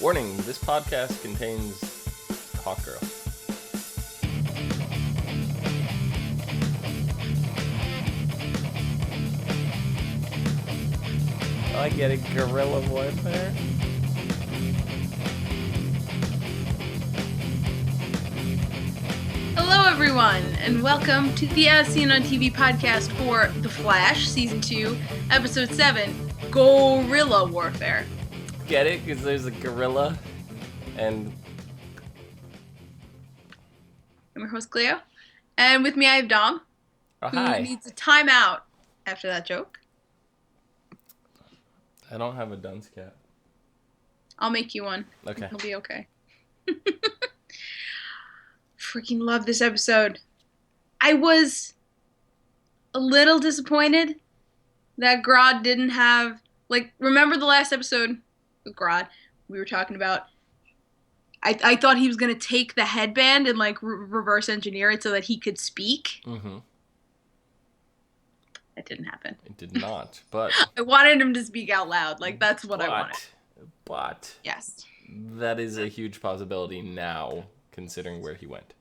Warning, this podcast contains hot girl. I get a guerrilla warfare. Hello everyone, and welcome to the As Seen on TV podcast for The Flash, Season 2, Episode 7, Guerrilla Warfare. Get it? Because there's a gorilla and... I'm your host, Clio, and with me I have Dom, hi. who needs a timeout after that joke. I don't have a dunce cap. I'll make you one. Okay. It'll be okay. Freaking love this episode. I was a little disappointed that Grodd didn't have, remember the last episode with Grodd we were talking about? I thought he was going to take the headband and, reverse engineer it so that he could speak. Mm-hmm. That didn't happen. It did not, but... I wanted him to speak out loud. That's what I wanted. But... Yes. That is a huge possibility now, considering where he went.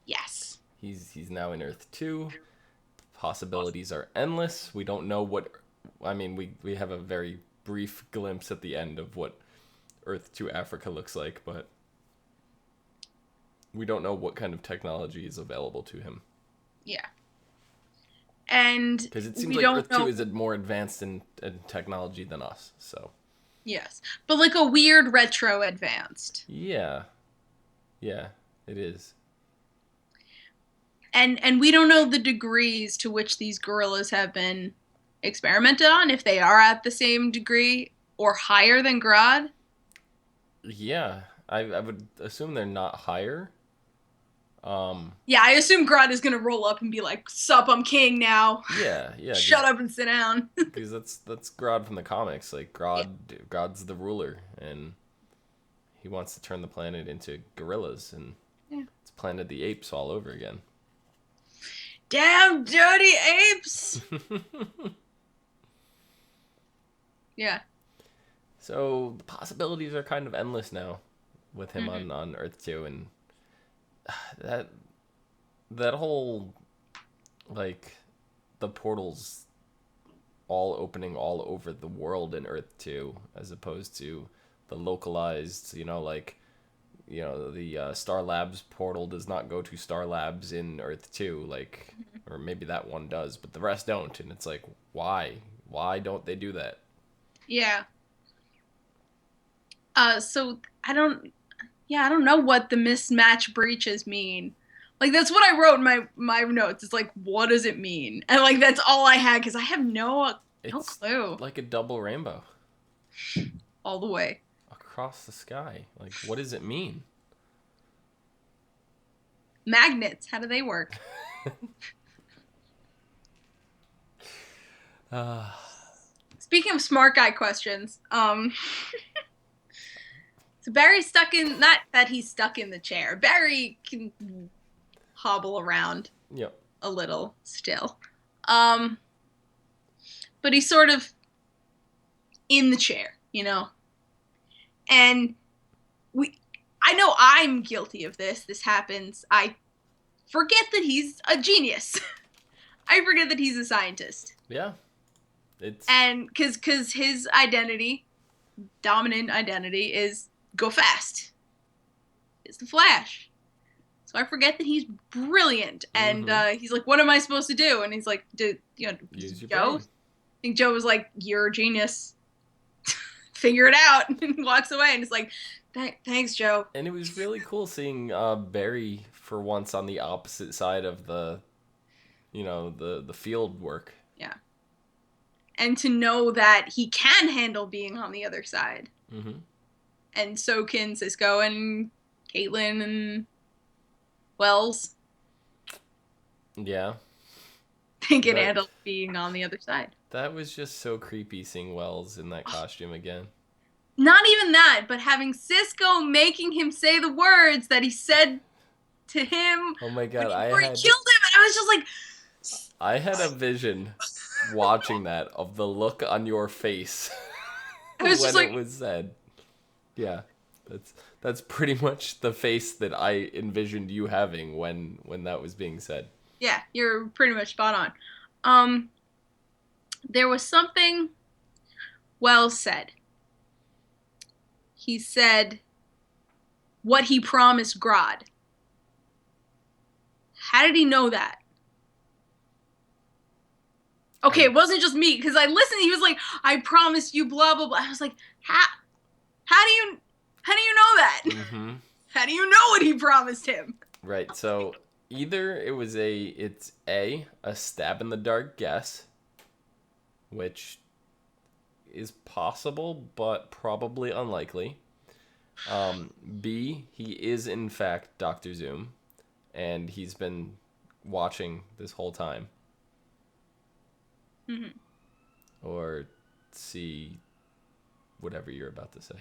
Yes. He's now in Earth 2. Possibilities are endless. We don't know what... I mean, we have a very brief glimpse at the end of what Earth 2 Africa looks like, but we don't know what kind of technology is available to him. Yeah. And because it seems like Earth 2 is more advanced in technology than us, so... Yes. But a weird retro advanced. Yeah. Yeah, it is. And we don't know the degrees to which these gorillas have been experimented on, if they are at the same degree or higher than Grodd. Yeah, I would assume they're not higher. Yeah, I assume Grodd is gonna roll up and be like, "Sup, I'm king now." Yeah. Shut up and sit down. Because that's Grodd from the comics. Grodd's the ruler, and he wants to turn the planet into gorillas, and it's Planet of the Apes all over again. Damn dirty apes! Yeah. So the possibilities are kind of endless now with him on Earth 2, and that whole, the portals all opening all over the world in Earth 2, as opposed to the localized, the Star Labs portal does not go to Star Labs in Earth 2, or maybe that one does, but the rest don't, and it's like, why? Why don't they do that? Yeah. So I don't know what the mismatch breaches mean. That's what I wrote in my notes. It's what does it mean? And that's all I had, because I have no clue. It's like a double rainbow. All the way. Across the sky. What does it mean? Magnets, how do they work? Speaking of smart guy questions, so Barry's stuck in, not that he's stuck in the chair. Barry can hobble around a little still. But he's sort of in the chair, And I know I'm guilty of this. This happens. I forget that he's a genius. I forget that he's a scientist. Yeah. And because his identity, dominant identity, is go fast. It's the Flash. So I forget that he's brilliant. And he's like, what am I supposed to do? And he's like, use your Joe? brain. I think Joe was like, you're a genius. Figure it out. And walks away. And it's like, thanks, Joe. And it was really cool seeing Barry for once on the opposite side of the field work. Yeah. And to know that he can handle being on the other side. Mm-hmm. And so can Cisco and Caitlin and Wells. Yeah. They can handle being on the other side. That was just so creepy seeing Wells in that costume again. Not even that, but having Cisco making him say the words that he said to him. Oh my god, before he killed him, and I was just like... I had a vision watching that of the look on your face I was when just like, it was said. Yeah. That's pretty much the face that I envisioned you having when that was being said. Yeah, you're pretty much spot on. Um, there was something Wells said. He said what he promised Grodd. How did he know that? Okay, it wasn't just me, because I listened. He was like, "I promised you, blah blah blah." I was like, How do you know that? Mm-hmm. How do you know what he promised him?" Right. So either it's a stab in the dark guess, which is possible but probably unlikely. B, he is in fact Dr. Zoom, and he's been watching this whole time. Mm-hmm. Or C, whatever you're about to say.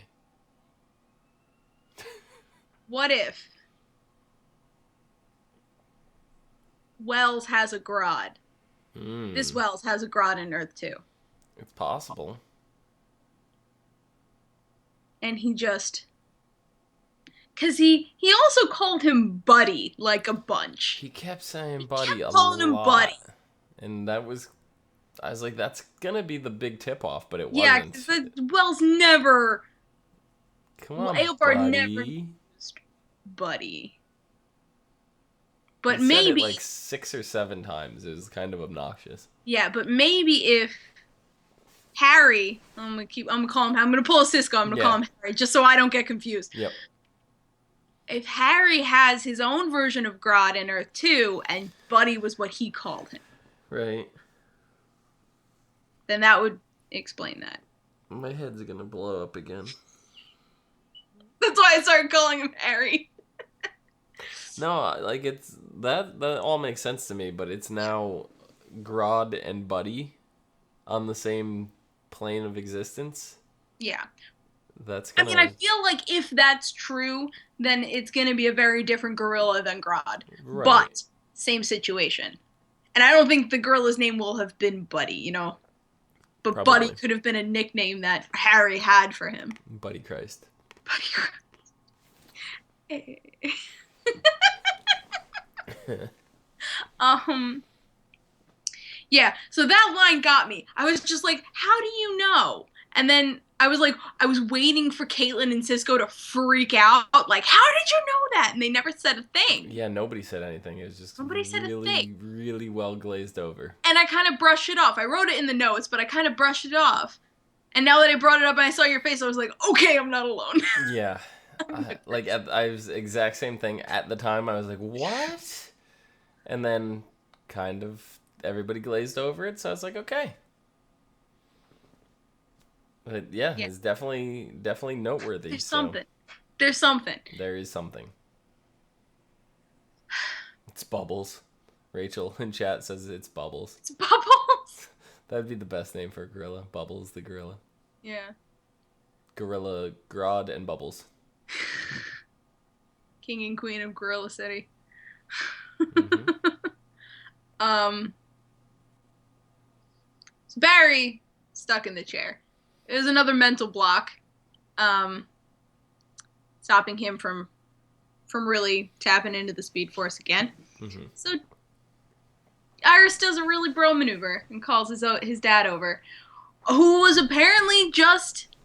What if Wells has a Grodd? This Wells has a Grodd in Earth too. It's possible. And he just... Because he also called him Buddy, like, a bunch. He kept saying Buddy a calling him Buddy. lot. And I was like, that's gonna be the big tip-off, but it Yeah, wasn't. because Wells never... Come on, Eobard never buddy. used Buddy. But He maybe... said it like 6 or 7 times. It was kind of obnoxious. Yeah, but maybe if Harry... I'm gonna pull a Cisco, I'm gonna call him Harry, just so I don't get confused. Yep. If Harry has his own version of Grodd in Earth 2, and Buddy was what he called him, Right. then that would explain that. My head's gonna blow up again. That's why I started calling him Harry. No, like it's that all makes sense to me, but it's now Grodd and Buddy on the same plane of existence. Yeah. That's I mean, I feel like if that's true, then it's going to be a very different gorilla than Grodd. Right. But same situation. And I don't think the gorilla's name will have been Buddy, you know? But Probably. Buddy could have been a nickname that Harry had for him. Buddy Christ. Buddy Christ. Yeah, so that line got me. I was just like, how do you know? And then I was like, I was waiting for Caitlin and Cisco to freak out. Like, how did you know that? And they never said a thing. Yeah, nobody said anything. It was just Nobody said a thing. really well glazed over. And I kind of brushed it off. I wrote it in the notes, but I kind of brushed it off. And now that I brought it up and I saw your face, I was like, okay, I'm not alone. Yeah. I was the exact same thing at the time. I was like, what? And then kind of everybody glazed over it, so I was like, okay. But yeah, it's definitely noteworthy. There's something. There's something. There is something. It's Bubbles. Rachel in chat says it's Bubbles. It's Bubbles. That'd be the best name for a gorilla. Bubbles the gorilla. Yeah. Gorilla, Grodd, and Bubbles. King and Queen of Gorilla City. Mm-hmm. So Barry stuck in the chair. It was another mental block, stopping him from really tapping into the Speed Force again. Mm-hmm. So Iris does a really bro maneuver and calls his dad over, who was apparently just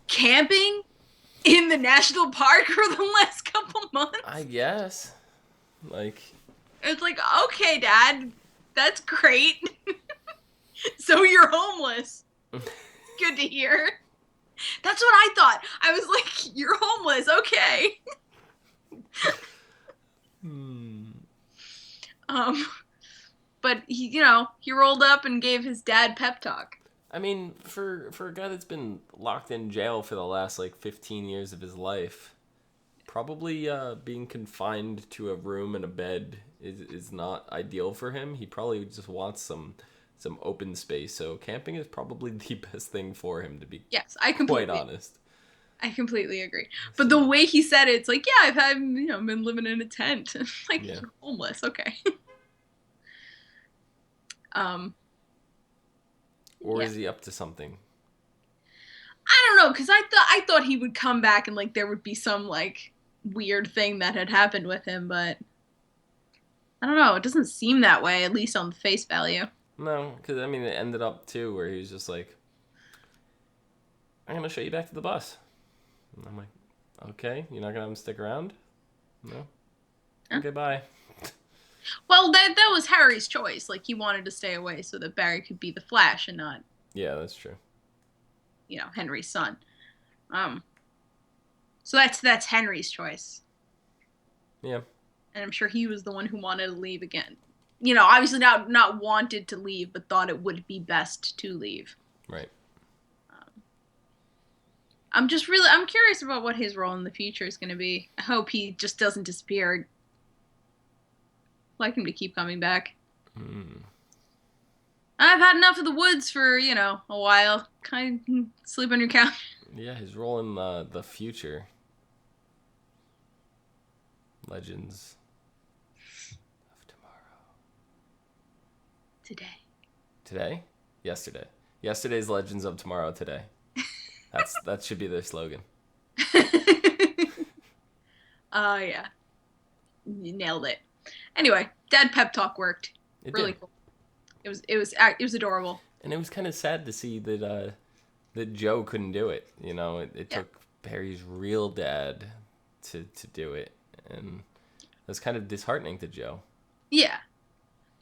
camping in the national park for the last couple months. I guess. It's like, okay, Dad, that's great. So you're homeless. Good to hear. That's what I thought. I was like, you're homeless, okay. But he rolled up and gave his dad pep talk. I mean, for a guy that's been locked in jail for the last 15 years of his life, probably being confined to a room and a bed is not ideal for him. He probably just wants some open space. So camping is probably the best thing for him, to be quite honest. I completely agree. But the way he said it, it's like, yeah, I've been living in a tent. You're homeless, okay. Or is he up to something? I don't know, because I thought he would come back and like there would be some like weird thing that had happened with him, but I don't know. It doesn't seem that way, at least on the face value. No, because I mean, it ended up too where he was just like, "I'm gonna show you back to the bus." And I'm like, "Okay, you're not gonna have him stick around?" No. Huh? Okay, bye. Well, that was Harry's choice. Like he wanted to stay away so that Barry could be the Flash and not, Yeah, that's true. Henry's son. Um, so that's Henry's choice, Yeah. and I'm sure he was the one who wanted to leave again. Obviously not wanted to leave, but thought it would be best to leave. Right. I'm curious about what his role in the future is going to be. I hope he just doesn't disappear. I'd like him to keep coming back. I've had enough of the woods for, a while. Kind of sleep on your couch. Yeah, his role in the future. Legends of Tomorrow. Today? Yesterday. Yesterday's Legends of Tomorrow today. That should be their slogan. Yeah. You nailed it. Anyway, Dad pep talk worked. It really did. Cool. It was adorable. And it was kind of sad to see that Joe couldn't do it. It took Barry's real dad to do it, and that's kind of disheartening to Joe. Yeah,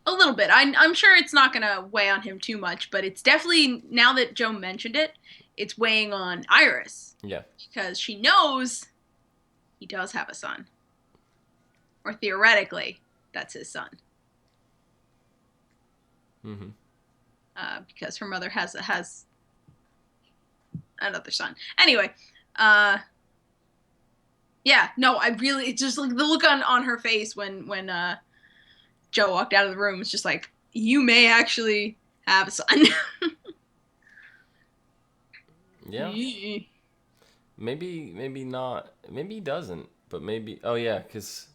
a little bit. I'm sure it's not gonna weigh on him too much, but it's definitely, now that Joe mentioned it, it's weighing on Iris. Yeah. Because she knows he does have a son, or theoretically, that's his son. Mm-hmm. Because her mother has another son. Anyway, yeah, no, it's just like the look on her face when Joe walked out of the room was just like, you may actually have a son. Yeah. Maybe not. Maybe he doesn't. But maybe. Oh yeah, because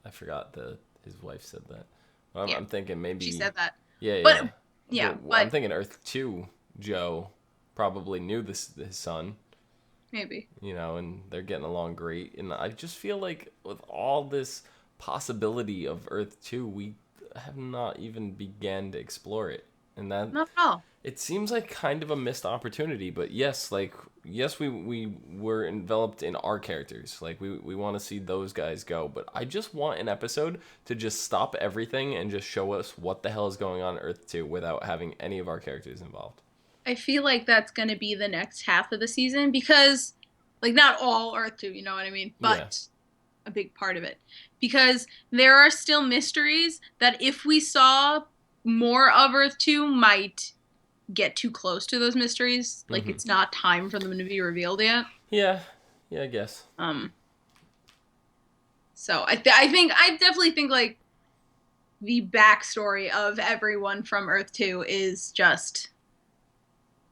I forgot his wife said that. Well, I'm thinking maybe she said that. Yeah, but, yeah. Yeah, but I'm thinking Earth 2, Joe probably knew his son. Maybe. And they're getting along great. And I just feel like with all this possibility of Earth 2, we have not even began to explore it. And that not at all. It seems like kind of a missed opportunity, but yes, we were enveloped in our characters. Like we want to see those guys go, but I just want an episode to just stop everything and just show us what the hell is going on Earth 2 without having any of our characters involved. I feel like that's going to be the next half of the season because, like, not all Earth 2, you know what I mean? But a big part of it. Because there are still mysteries that if we saw more of Earth 2 might get too close to those mysteries. Like, it's not time for them to be revealed yet. Yeah, I guess. So I definitely think, like, the backstory of everyone from Earth 2 is just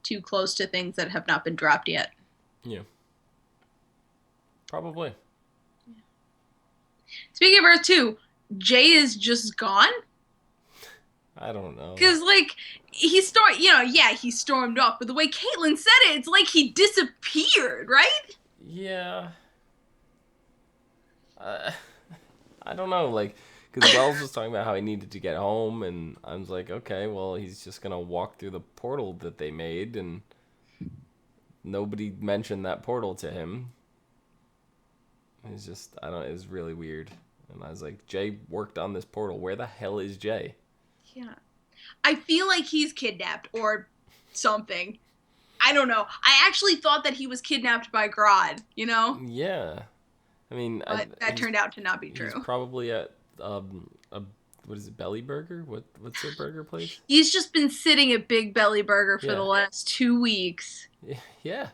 too close to things that have not been dropped yet. Yeah. Probably. Speaking of Earth 2, Jay is just gone? I don't know. Because, like, he stormed off, but the way Caitlin said it, it's like he disappeared, right? Yeah. I don't know, like, because Wells was talking about how he needed to get home, and I was like, okay, well, he's just going to walk through the portal that they made, and nobody mentioned that portal to him. It's just, it was really weird. And I was like, Jay worked on this portal. Where the hell is Jay? Yeah. I feel like he's kidnapped or something. I don't know. I actually thought that he was kidnapped by Grodd, Yeah. I mean, but that turned out to not be true. He's probably at what is it, Belly Burger? What's their burger place? He's just been sitting at Big Belly Burger for the last 2 weeks. Yeah.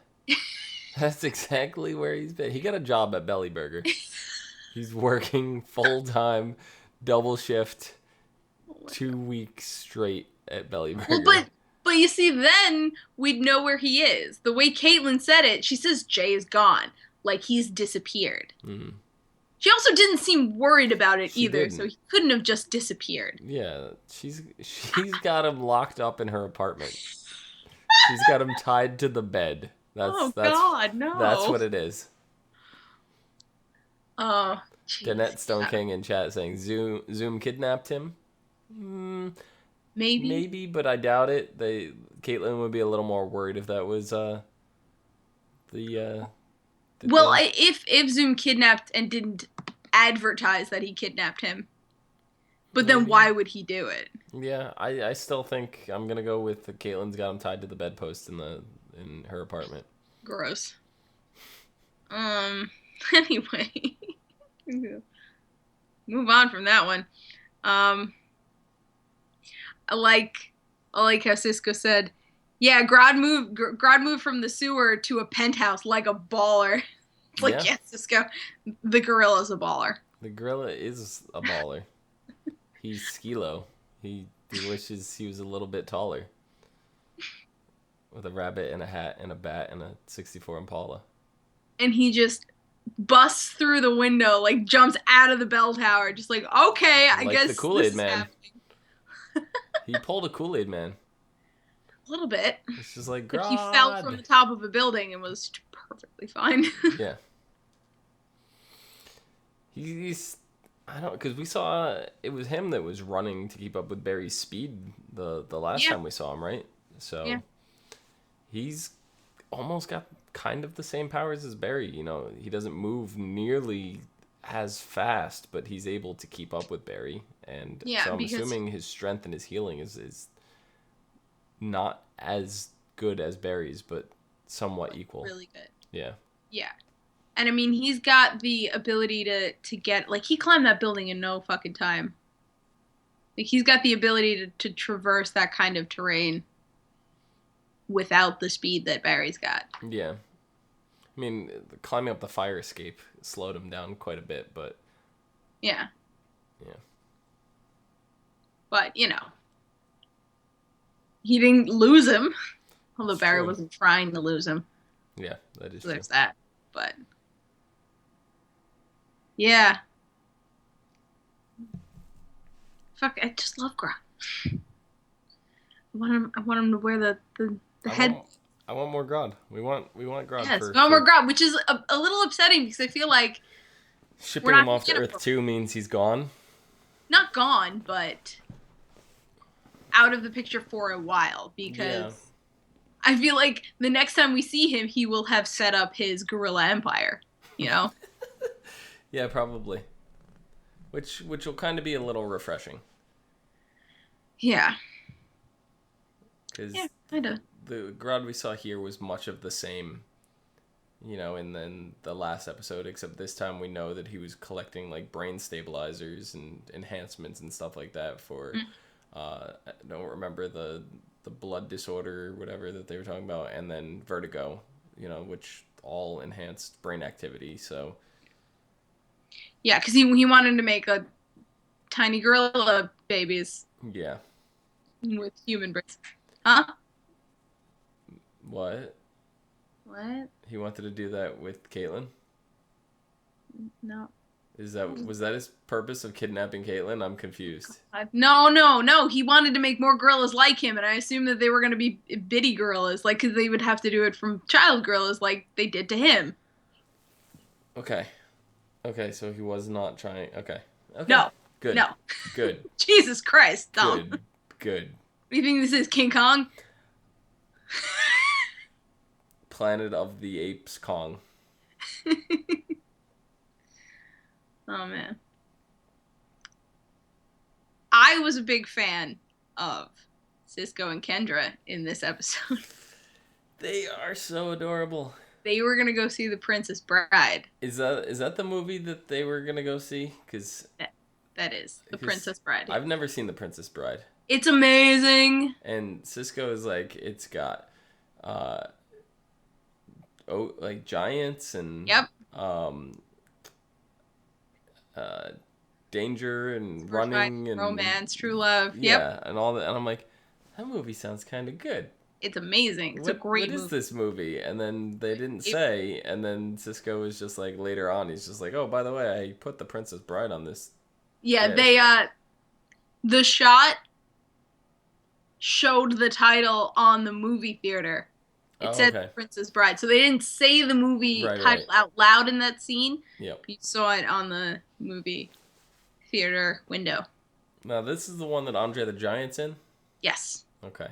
That's exactly where he's been. He got a job at Belly Burger. He's working full-time, double shift, 2 weeks straight at Belly Burger. Well, but you see, then we'd know where he is. The way Caitlin said it, she says Jay is gone. Like, he's disappeared. Mm-hmm. She also didn't seem worried about it either, so he couldn't have just disappeared. Yeah, she's got him locked up in her apartment. She's got him tied to the bed. That's Oh that's God, that's no. what it is. Oh, jeez. Danette Stone Yeah. King in chat saying Zoom kidnapped him. Maybe. Maybe, but I doubt it. Caitlyn would be a little more worried if that was the the Well, thing. if Zoom kidnapped and didn't advertise that he kidnapped him, but then Maybe. why would he do it? Yeah, I still think I'm gonna go with Caitlyn's got him tied to the bedpost in her apartment. Gross. Anyway, move on from that one. Um, I like I like how Cisco said, "Yeah, Grodd moved from the sewer to a penthouse like a baller." It's like, Yeah, yes, Cisco, the gorilla's a baller. the gorilla is a baller. He's Skilo. He wishes he was a little bit taller. With a rabbit and a hat and a bat and a 64 Impala. And he just busts through the window, like jumps out of the bell tower, just like, okay, I Like the guess Kool-Aid this is Man. happening. He pulled a Kool-Aid Man. A little bit. It's just like, But he fell from God. the top of a building and was perfectly fine. Yeah. He's... I don't... Because we saw... It was him that was running to keep up with Barry's speed the last Yeah. time we saw him, right? So... Yeah. He's almost got kind of the same powers as Barry. You know, he doesn't move nearly as fast, but he's able to keep up with Barry. And Yeah, so I'm because assuming his strength and his healing is not as good as Barry's, but somewhat equal. really good. Yeah. Yeah. And I mean, he's got the ability to get, like, he climbed that building in no fucking time. Like, he's got the ability to traverse that kind of terrain without the speed that Barry's got. Yeah. I mean, climbing up the fire escape slowed him down quite a bit, but... Yeah. Yeah. But, you know, he didn't lose him. Although It's Barry true. wasn't trying to lose him. Yeah, that is So true. there's that. But, yeah. Fuck, I just love Grodd. I want him to wear the head. I want more Grodd. We want Grodd Yes, for... I want more Grodd, which is a little upsetting because I feel like Shipping we're not him off to gonna get Earth 2 means he's gone. not gone, but out of the picture for a while because Yeah. I feel like the next time we see him, he will have set up his guerrilla empire. You know? Yeah, probably. Which will kind of be a little refreshing. Yeah. Because Yeah, kind of. the Grodd we saw here was much of the same, you know, in then the last episode, except this time we know that he was collecting like brain stabilizers and enhancements and stuff like that for I don't remember the blood disorder or whatever that they were talking about, and then vertigo, you know, which all enhanced brain activity. So Yeah, because he wanted to make a tiny gorilla babies yeah. with human brains. Huh? What? What? He wanted to do that with Caitlyn? No. Was that his purpose of kidnapping Caitlyn? I'm confused. No. He wanted to make more gorillas like him, and I assumed that they were going to be bitty gorillas, like, because they would have to do it from child gorillas like they did to him. Okay, so he was not trying. Okay. No. Good. No. Good. Jesus Christ, Dom. Good. What do you think this is, King Kong? Planet of the Apes Kong. Oh, man. I was a big fan of Cisco and Kendra in this episode. They are so adorable. They were gonna go see The Princess Bride. Is that the movie that they were gonna go see? That is The Princess Bride. I've never seen The Princess Bride. It's amazing. And Cisco is like, it's got, like giants and Yep. Danger and running and romance, true love. Yeah, Yep. and all that. And I'm like, that movie sounds kind of good. It's amazing. It's a great movie. What is this movie? And then they didn't say. And then Cisco was just like, later on, he's just like, oh, by the way, I put The Princess Bride on this. Yeah, dish. the shot showed the title on the movie theater. It Oh, said okay. Princess Bride. So they didn't say the movie Right, right. title out loud in that scene. Yep. You saw it on the movie theater window. Now, this is the one that Andre the Giant's in? Yes. Okay.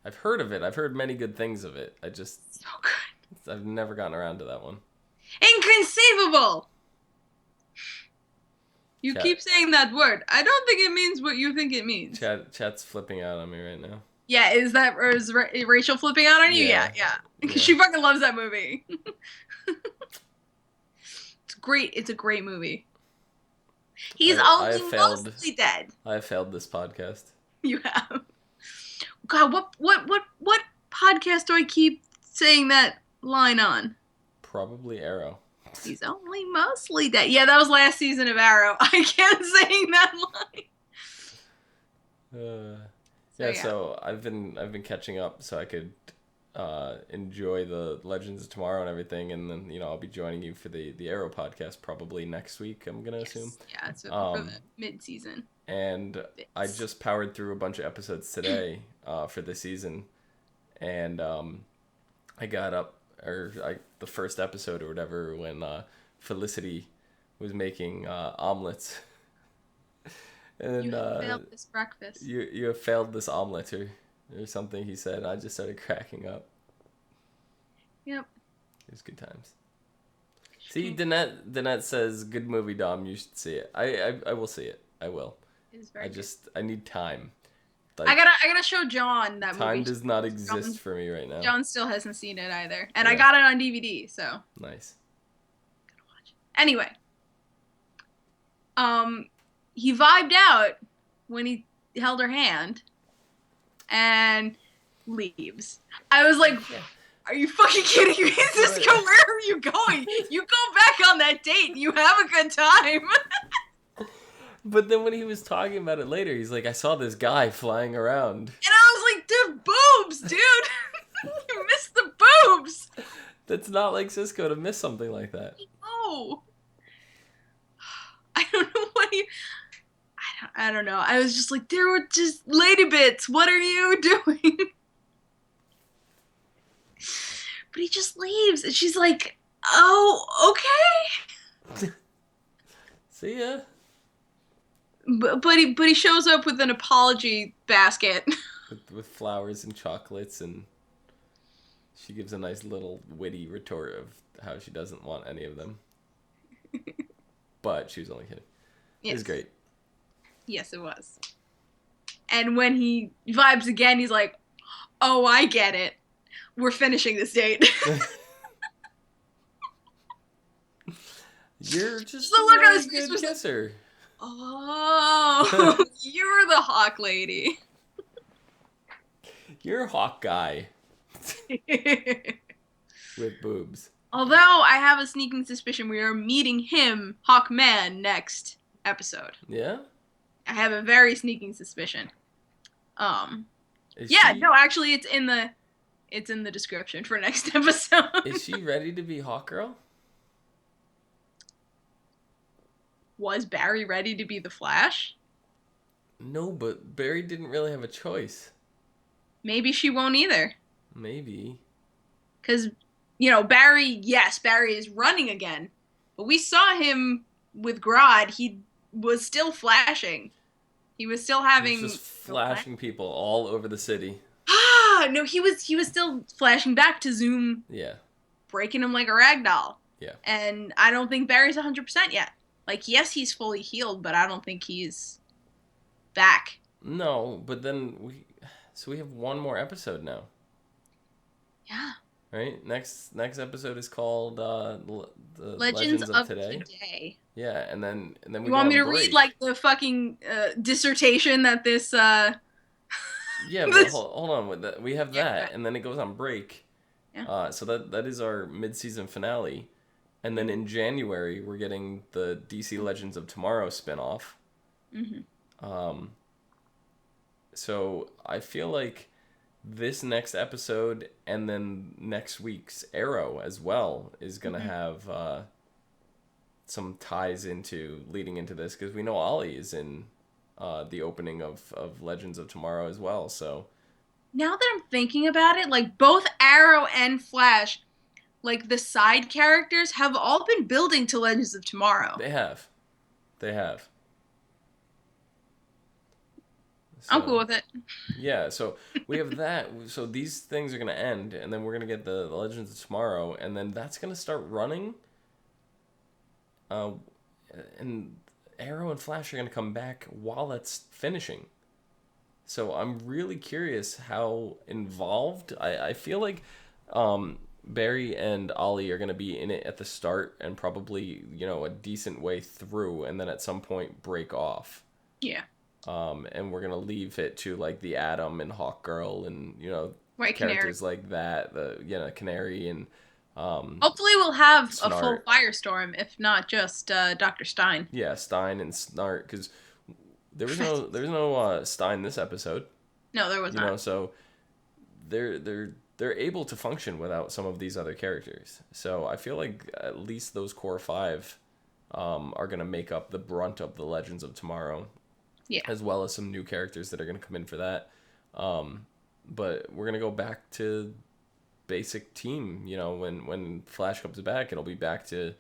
I've heard of it. I've heard many good things of it. So good. I've never gotten around to that one. Inconceivable! You Chat, keep saying that word. I don't think it means what you think it means. chat's flipping out on me right now. Yeah, is Rachel flipping out on you? Yeah. Yeah. Yeah. She fucking loves that movie. It's great. It's a great movie. He's I only have failed. mostly dead. I have failed this podcast. You have. God, what podcast do I keep saying that line on? Probably Arrow. He's only mostly dead. Yeah, that was last season of Arrow. I kept saying that line. So I've been catching up so I could enjoy the Legends of Tomorrow and everything, and then I'll be joining you for the Arrow podcast probably next week. I'm gonna assume. Yeah, it's for the mid-season. And I just powered through a bunch of episodes today for the season, and I got up the first episode or whatever when Felicity was making omelets. And you have failed this breakfast. You have failed this omelet or something, he said. I just started cracking up. Yep. It was good times. See, Danette says, good movie, Dom. You should see it. I will see it. I will. It is very good. I need time. Like, I gotta show John that movie. Time does not exist for me right now. John still hasn't seen it either. And I got it on DVD, so. Nice. Gotta watch it. Anyway. He vibed out when he held her hand and leaves. I was like, are you fucking kidding me? Cisco, where are you going? You go back on that date and you have a good time. But then when he was talking about it later, he's like, I saw this guy flying around. And I was like, dude, boobs, dude. You missed the boobs. That's not like Cisco to miss something like that. No. I don't know what you... I don't know. I was just like, there were just lady bits. What are you doing? But he just leaves. And she's like, oh, okay. See ya. But he shows up with an apology basket. With flowers and chocolates, and she gives a nice little witty retort of how she doesn't want any of them. But she was only kidding. Yes. It was great. Yes, it was. And when he vibes again, he's like, oh, I get it. We're finishing this date. You're just the look a on his good face kisser. Oh, you're the hawk lady. You're a hawk guy. With boobs. Although I have a sneaking suspicion we are meeting him, Hawkman, next episode. Yeah? I have a very sneaking suspicion. No, actually it's in the description for next episode. Is she ready to be Hawkgirl? Was Barry ready to be the Flash? No, but Barry didn't really have a choice. Maybe she won't either. Maybe. Because, Barry is running again. But we saw him with Grodd. He was still flashing. He was still having... He was just flashing people all over the city. No, he was still flashing back to Zoom. Yeah. Breaking him like a rag doll. Yeah. And I don't think Barry's 100% yet. Like, yes, he's fully healed, but I don't think he's back. No, but then we have one more episode now. Yeah. Right? Next episode is called the Legends of Today. Yeah, and then we You want me to read like the fucking dissertation that this Yeah, but hold on with that. We have that, and then it goes on break. Yeah. So that is our mid-season finale. And then in January, we're getting the DC Legends of Tomorrow spinoff. Mm-hmm. So I feel like this next episode and then next week's Arrow as well is going to have some ties leading into this, because we know Ollie is in the opening of Legends of Tomorrow as well. So now that I'm thinking about it, like both Arrow and Flash, like the side characters have all been building to Legends of Tomorrow. They have. They have. I'm cool So, with it. yeah, so we have that. So these things are going to end, and then we're going to get the Legends of Tomorrow, and then that's going to start running. Uh, and Arrow and Flash are going to come back while that's finishing. So I'm really curious how involved. I feel like Barry and Ollie are going to be in it at the start and probably, a decent way through, and then at some point break off. Yeah. And we're going to leave it to like the Atom and Hawkgirl and, White characters Canary. like that, the Canary and Hopefully we'll have a full Snart. Firestorm, if not just Dr. Stein. Yeah, Stein and Snart, because there was no Stein this episode. No, there was not. So they're able to function without some of these other characters. So I feel like at least those core five are gonna make up the brunt of the Legends of Tomorrow. Yeah. As well as some new characters that are gonna come in for that. But we're gonna go back to basic team. When Flash comes back, it'll be back to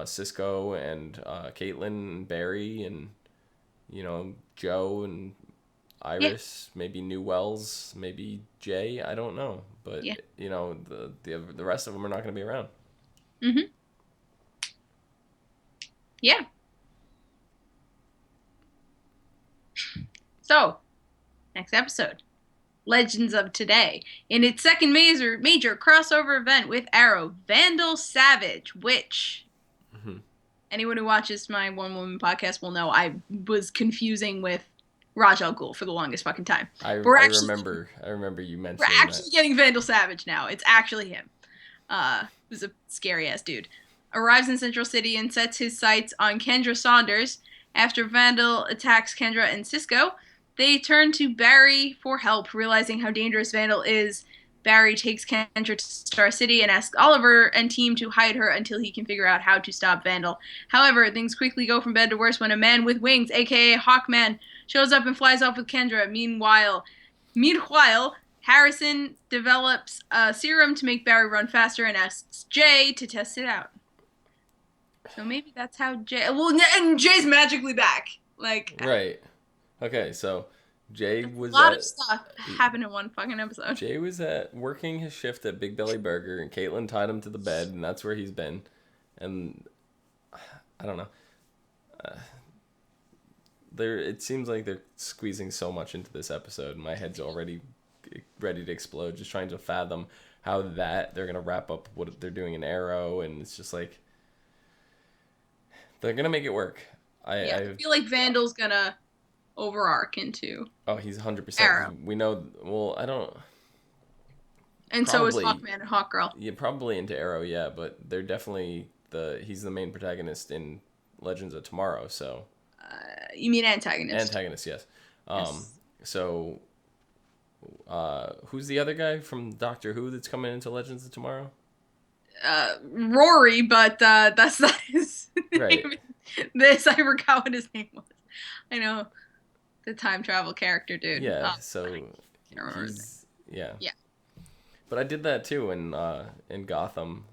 Cisco and Caitlin and Barry and Joe and Iris, maybe New Wells, maybe Jay. I don't know, but Yeah. The rest of them are not going to be around. Mhm. Yeah. So, next episode, Legends of Today, in its second major crossover event with Arrow, Vandal Savage, which anyone who watches my one woman podcast will know I was confusing with Raj Al Ghul for the longest fucking time. I remember you mentioning we're actually getting Vandal Savage now. It's actually him. Who's a scary ass dude. Arrives in Central City and sets his sights on Kendra Saunders. After Vandal attacks Kendra and Cisco, they turn to Barry for help. Realizing how dangerous Vandal is, Barry takes Kendra to Star City and asks Oliver and team to hide her until he can figure out how to stop Vandal. However, things quickly go from bad to worse when a man with wings, aka Hawkman, shows up and flies off with Kendra. Meanwhile, Harrison develops a serum to make Barry run faster and asks Jay to test it out. So maybe that's how Jay... Well, and Jay's magically back. Right. Okay, so Jay was a lot of stuff happened in one fucking episode. Jay was working his shift at Big Belly Burger, and Caitlin tied him to the bed, and that's where he's been. And I don't know. It seems like they're squeezing so much into this episode. My head's already ready to explode, just trying to fathom how they're going to wrap up what they're doing in Arrow, and it's just like they're going to make it work. I feel like Vandal's going to overarch into he's 100%. Arrow. We know, well, I don't... And probably, so is Hawkman and Hawkgirl. Yeah, probably into Arrow, yeah, but they're definitely he's the main protagonist in Legends of Tomorrow, so... you mean antagonist? Antagonist, yes. Yes. So, who's the other guy from Doctor Who that's coming into Legends of Tomorrow? Rory, but that's not his right. name. I forgot what his name was. I know the time travel character dude. Yeah, so he's yeah. But I did that too in Gotham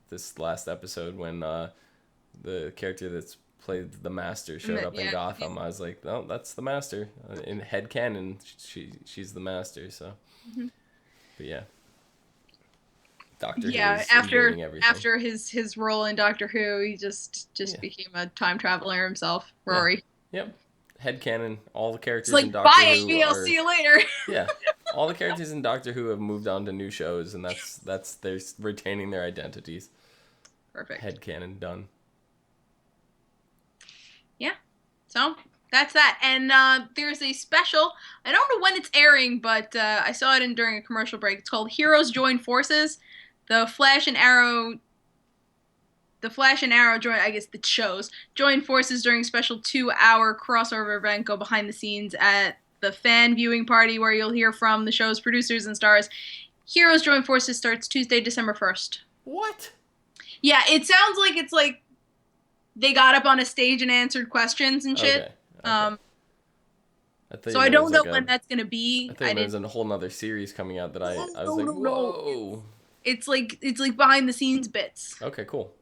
this last episode when the character that's played the Master showed up in Gotham. I was like, oh, that's the Master. In headcanon, she's the Master. So, but yeah. Doctor Who after his role in Doctor Who, he just became a time traveler himself. Rory. Yep. Headcanon, all the characters in Doctor Who bye, I'll see you later. Yeah. All the characters in Doctor Who have moved on to new shows, and that's they're retaining their identities. Perfect. Headcanon done. Yeah. So that's that. And there's a special. I don't know when it's airing, but I saw it during a commercial break. It's called Heroes Join Forces. The Flash and Arrow join, I guess the shows, join forces during a special 2-hour crossover event. Go behind the scenes at the fan viewing party where you'll hear from the show's producers and stars. Heroes Join Forces starts Tuesday, December 1st. What? Yeah, it sounds like it's like they got up on a stage and answered questions and shit. Okay. I thought So you I meant it don't was know like when that's gonna be. I thought you meant there's a whole nother series coming out that I was like, No. whoa. It's like behind the scenes bits. Okay, cool.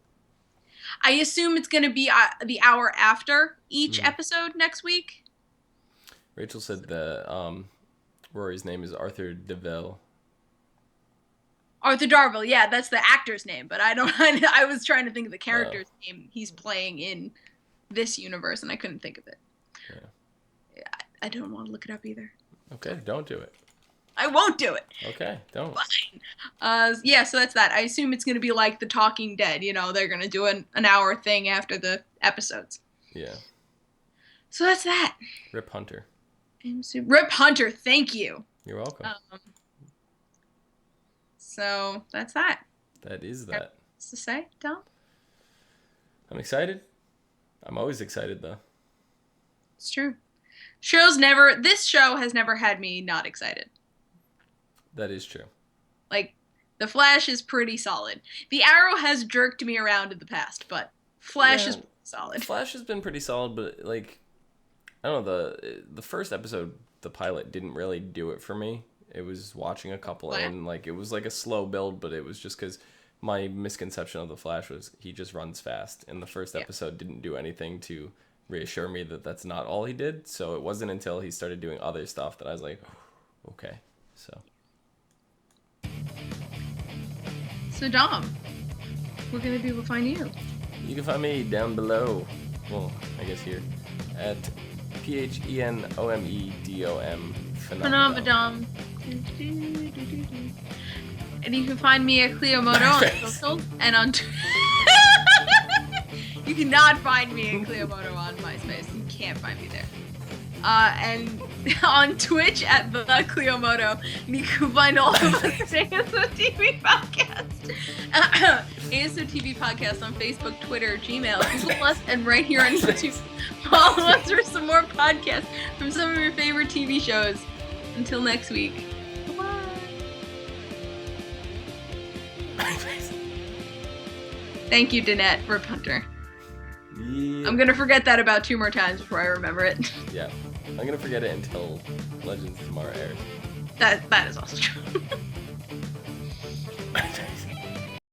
I assume it's gonna be the hour after each Mhm. episode next week. Rachel said that Rory's name is Arthur DeVille. Arthur Darvill, yeah, that's the actor's name, but I don't. I was trying to think of the character's name he's playing in this universe, and I couldn't think of it. Yeah. I don't want to look it up either. Okay, don't do it. I won't do it. Okay, don't. Fine. Yeah, so that's that. I assume it's going to be like The Talking Dead. You know, they're going to do an hour thing after the episodes. Yeah. So that's that. Rip Hunter. Rip Hunter, thank you. You're welcome. So that's that. That is that. What's to say, Dom? I'm excited. I'm always excited, though. It's true. This show has never had me not excited. That is true. Like, The Flash is pretty solid. The Arrow has jerked me around in the past, but Flash is solid. Flash has been pretty solid, but, like, I don't know, the first episode, the pilot, didn't really do it for me. It was watching a couple and, like, it was like a slow build, but it was just because my misconception of the Flash was he just runs fast, and the first episode didn't do anything to reassure me that that's not all he did. So it wasn't until he started doing other stuff that I was like, oh, okay. So Dom, where can the people find you? You can find me down below. Well, I guess here at PHENOMEDOM Phenomenodom. And you can find me at Clio Moto on social and on You cannot find me at Clio Moto on MySpace. You can't find me there. And on Twitch at the Clio Moto. And you can find all of us at ASOTV Podcast. ASOTV Podcast on Facebook, Twitter, Gmail, Google Plus, and right here on YouTube. Follow us for some more podcasts from some of your favorite TV shows. Until next week. Bye. Thank you, Danette, Rip Hunter. Yeah. I'm gonna forget that about 2 more times before I remember it. Yeah. I'm gonna forget it until Legends of Tomorrow airs. That is also true.